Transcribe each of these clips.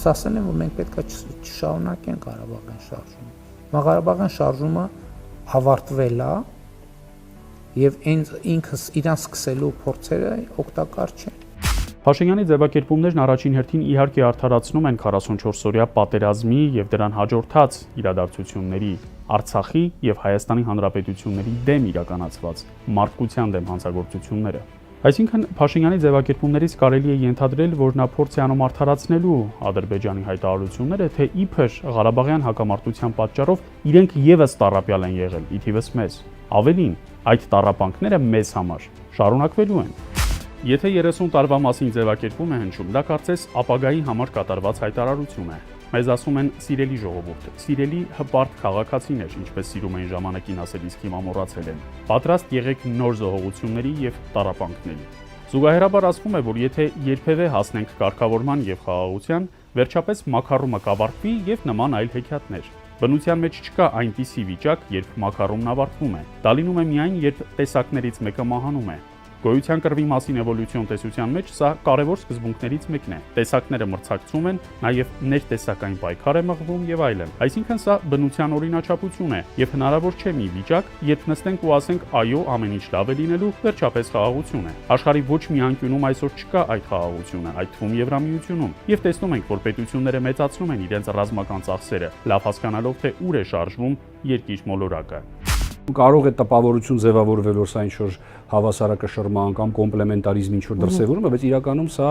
Ես ասել եմ, որ մենք պետք է չշարունակենք Ղարաբաղյան շարժումը։ Ղարաբաղյան շարժումը ավարտվել է եւ ինքս իրան սկսելու փորձերը օգտակար չեն։ Փաշինյանի ձևակերպումներն առաջին հերթին իհարկե արդարացնում են 44-օրյա պատերազմի եւ դրան հաջորդած իրադարձությունների, Արցախի եւ Հայաստանի Հանրապետությունների դեմ իրականացված մարդկության դեմ հանցագործությունները։ Այսինքն Փաշինյանի ձևակերպումներից կարելի է ենթադրել, որ նա փորձ է անում արդարացնելու Ադրբեջանի հայտարարությունները, թե իբր Ղարաբաղյան հակամարտության պատճառով իրենք եւս տառապյալ են եղել, ի թիվս մեզ։ Ավելին, այդ տառապանքները մեզ համար շարունակվելու են։ Եթե 30 տարվա մասին ձևակերպում է հնչում, դա կարծես ապագայի համար կատարված հայտարարություն է։ Մեզ ասում են սիրելի ժողովուրդ, սիրելի հպարտ քաղաքացիներ, ինչպես սիրում էին ժամանակին ասել, իսկ հիմա մոռացել են։ Պատրաստ եղեք նոր զոհողությունների եւ տառապանքների։ Զուգահեռաբար ասվում է, որ եթե երբևէ հասնենք կարգավորման եւ խաղաղության, վերջապես մաքարումը կավարտվի եւ նման այլ հեքիաթներ։ Բնության մեջ չկա այնպիսի վիճակ, երբ մաքարումն ավարտվում է։ Դա լինում է միայն, երբ տեսակներից մեկը մահանում է։ Գոյության կռվի մասին էվոլյուցիոն տեսության մեջ սա կարևոր սկզբունքներից մեկն է։ Տեսակները մրցակցում են, նաև ներտեսակային պայքար է մղվում եւ այլն։ Այսինքն սա բնության օրինաչափություն է եւ հնարավոր չէ մի վիճակ, երբ նստենք ու ասենք այո, ամեն ինչ լավ է լինելու, վերջապես խաղաղություն է։ Աշխարհի ոչ մի անկյունում այսօր չկա այդ խաղաղությունը, այդ թվում Եվրամիությունում։ Եվ տեսնում ենք, որ պետությունները մեծացնում են իրենց ռազմական ծախսերը, լավ հասկանալով, թե ուր է շարժվում երկիր մոլորակը։ Կարող է տպավորություն ձևավորվել, որ սա ինչ-որ հավասարակշռման կամ կոմպլեմենտարիզմ ինչ-որ դրսևորում է, բայց իրականում սա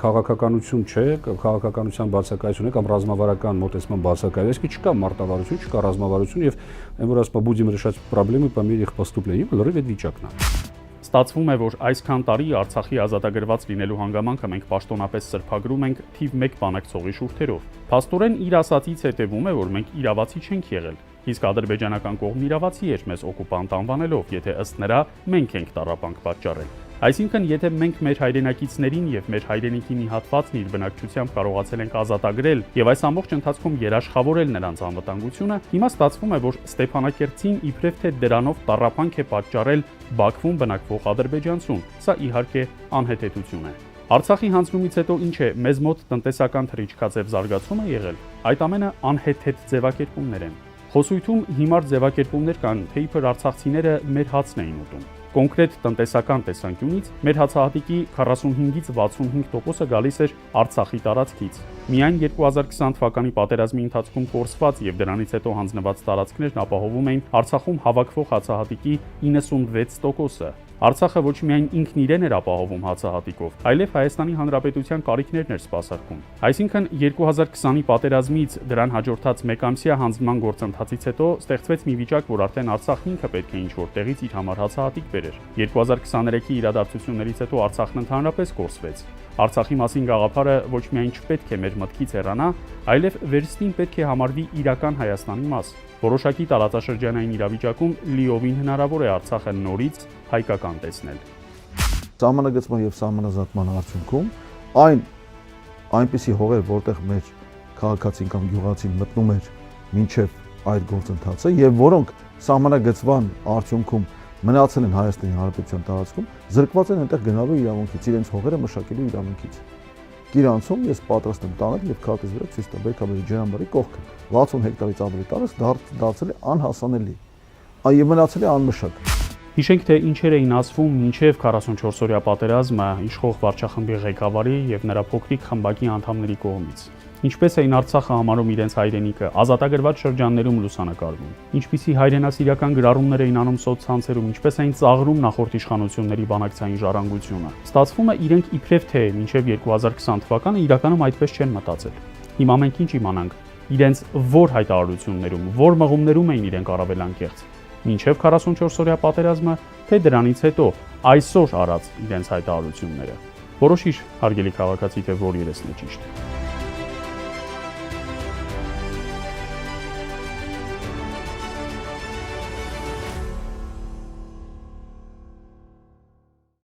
քաղաքականություն չէ, քաղաքականության բացակայություն է կամ ռազմավարական մոտեցման բացակայություն, այսինքն չկա մարտավարություն, չկա ռազմավարություն եւ այն որ ասում будем решать проблемы по мере их поступления, լրիվ այդ վիճակն է։ Ստացվում է, որ այսքան տարի Արցախի ազատագրված լինելու հանգամանքը մենք պաշտոնապես սրբագրում ենք թիվ 1 բանակցողի շուրթերով։ Փաստորեն իր ասացից հետևում է, որ մենք իրավացի չենք եղել, իսկ ադրբեջանական կողմն իրավացի էր մեզ օկուպանտ անվանելով, եթե ըստ նրա մենք ենք տառապանք պատճառել։ Այսինքն, եթե մենք մեր հայրենակիցներին եւ մեր հայրենիքի մի հատվածն իր բնակչությամբ կարողացել ենք ազատագրել եւ այս ամբողջ ընթացքում երաշխավորել նրանց անվտանգությունը, հիմա ստացվում է, որ Ստեփանակերտին իբրև թե դրանով տառապանք է պատճառել Բաքվում բնակվող ադրբեջանցուն։ Սա իհարկե անհեթեթություն է։ Արցախի հանձնումից հետո ինչ է, մեզ մոտ տնտեսական թռիչքաձև զարգացում է եղել։ Այդ ամենը անհեթեթ ձևակերպումներ են։ Խոսույթում հիմար ձևակերպումներ կան, թե իբր արցախցիները մեր հացն էին ուտում։ Կոնկրետ տնտեսական տեսանկյունից մեր հացահատիկի 45-ից 65%-ը գալիս էր Արցախի տարածքից։ Միայն 2020 թվականի պատերազմի ընթացքում կորսված եւ դրանից հետո հանձնված տարածքներն ապահովում էին Արցախում հավաքվող հացահատիկի 96%-ը։ Արցախը ոչ միայն ինքն իրեն էր ապահովում հացահատիկով, այլև Հայաստանի Հանրապետության կարիքներն էր սպասարկում։ Այսինքն 2020-ի պատերազմից դրան հաջորդած մեկամսյա հանձնման գործընթացից հետո ստեղծվեց մի վիճակ, որ արդեն Արցախն ինքը պետք է ինչ-որ տեղից իր համար հացահատիկ բերեր։ 2023-ի իրադարձություններից հետո Արցախն ընդհանրապես կորսվեց։ Արցախի մասին գաղափարը ոչ միայն չպետք է մեր մտքից հեռանա, այլև վերստին պետք է համարվի իրական Հայաստանի մաս։ Որոշակի տարածաշրջանային իրավիճակում լիովին հնարավոր է Արցախը նորից հայկական տեսնել։ Սահմանագծման եւ սահմանազատման արդյունքում այնպիսի հողեր, որտեղ մեր քաղաքացին կամ գյուղացին մտնում էր մինչև այդ գործընթացը եւ որոնք սահմանագծման արդյունքում մնացել են Հայաստանի Հանրապետության տարածքում, զրկված են այնտեղ գնալու իրավունքից, իրենց հողերը մշակելու իրավունքից։ Գիրանցում ես պատրաստ եմ տանել եւ քաղաքից վրա ցույց տալ Բերքաբերի ջրամբարի կողքը 60 հեկտարից ավելի տարածք դարձել է անհասանելի, եւ մնացել է անմշակ։ Հիշենք, թե ինչեր էին ասվում մինչև 44-օրյա պատերազմը իշխող վարչախմբի ղեկավարի եւ նրա փոքրիկ խմբակի անդամների կողմից։ Ինչպես էին Արցախը համարում իրենց հայրենիքը, ազատագրված շրջաններում լուսանկարվում, ինչպիսի հայրենասիրական գրառումներ էին անում սոցցանցերում, ինչպես էին ծաղրում նախորդ իշխանությունների բանակցային ժառանգությունը։ Ստացվում է իրենք իբրև թե մինչև 2020 թվականը իրականում այդպես չեն մտածել։ Հիմա մենք ինչ իմանանք, իրենց որ հայտարարություններում, որ մղումներում էին իրենք առավել անկեղծ, մինչև 44-օրյա պատերազմը, թե դրանից հետո այսօր արած իրենց հայտարարությունները։ Որոշիր, հարգելի քաղաքացի, թե որ երեսն է ճիշտ։